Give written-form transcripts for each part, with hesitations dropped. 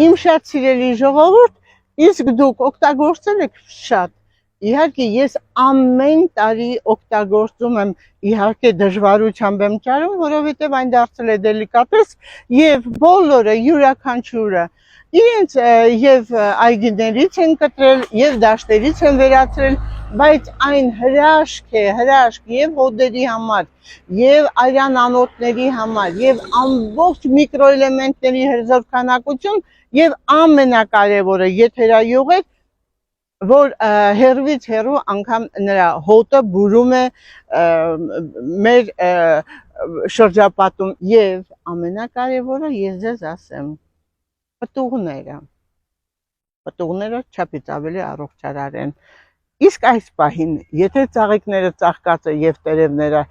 Իմ շատ սիրելի ժողովուրդ, իսկ դուք օգտագործել եք շատ։ Իհարկե ես ամեն տարի օգտագործում եմ, իհարկե դժվարությամբ եմ ճարում, որովհետև այն դարձել է դելիկատես եւ բոլորը յուրաքանչյուրը իրենց եւ այգիներից են կտրել եւ դաշտերից են վերացրել, բայց այն հրաշք է, հրաշք եւ հոդերի համար, եւ արյան անոթների համար, եւ ամբողջ միկրոէլեմենտների հրզոր քանակություն, եւ ամենակարևորը, եթերայող եք, որ հերվից հերու անգամ նրա հոտը բուրում է մեր շրջապատում եւ ամենակարևորը ես ձեզ ասեմ պտուղները չափից ավելի առողջարար են։ Իսկ այս պահին, եթե ծաղիկները ծաղկած է եւ տերևները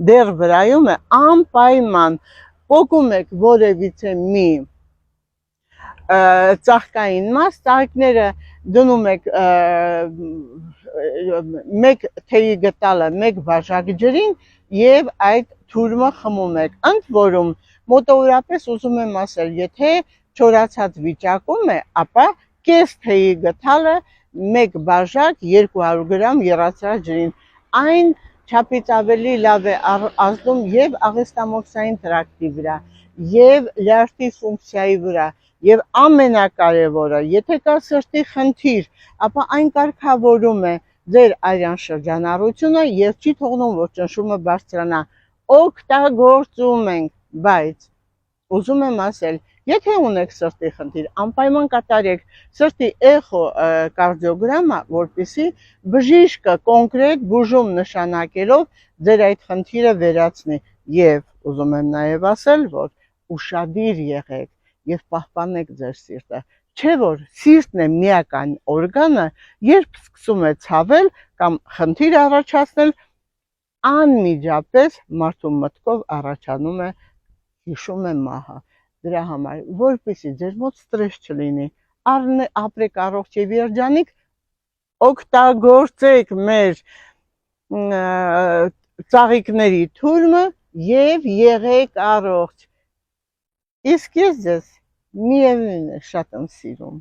դեռ վրայում է, անպայման պոկում եք որևիցե մի ծաղկային մաս, ծաղիկները դնում եք մեկ թեյի գտալը մեկ բաժակ ջրին եւ այդ թուրմը խմում եք։ Ընդ որում մոտավորապես ուզում եմ ասել, եթե չորացած վիճակում է, ապա կես թեյի գթալը մեկ բաժակ 200 գրամ եռացրած ջրին, այն չափից ավելի լավ է ազդում եւ աղեստամոքսային տրակտի վրա, եւ լյարդի ֆունկցիայի վրա, եւ ամենակարևորը, եթե կա սրտի խնդիր, ապա այն կարգավորում է ձեր արյան շրջանառությունը եւ չի թողնում, որ ճնշումը բարձրանա։ Օգտագործում ենք, բայց ուզում եմ ասել, եթե ունեք սրտի խնդիր, անպայման կատարեք սրտի էխոկարդիոգրամը, որպեսզի բժիշկը կոնկրետ բուժում նշանակելով ձեր այդ խնդիրը վերացնի։ Եվ ուզում եմ նաև ասել, որ ուշադիր եղեք եւ պահպանեք ձեր սիրտը։ Չէ՞ որ սիրտն է միական օրգանը, երբ սկսում է ցավել կամ խնդիր առաջացնել, անմիջապես մարդու մտքով առաջանում է հիշում է մահը։ Դրա համար, որպեսզի ձեր մոտ ստրես չլինի, ապրեք առողջ եւ երջանիկ, օգտագործեք մեր ծաղիկների թուրմը եւ եղեք առողջ։ Իսկ ես ձեզ միևնույն է շատ եմ սիրում։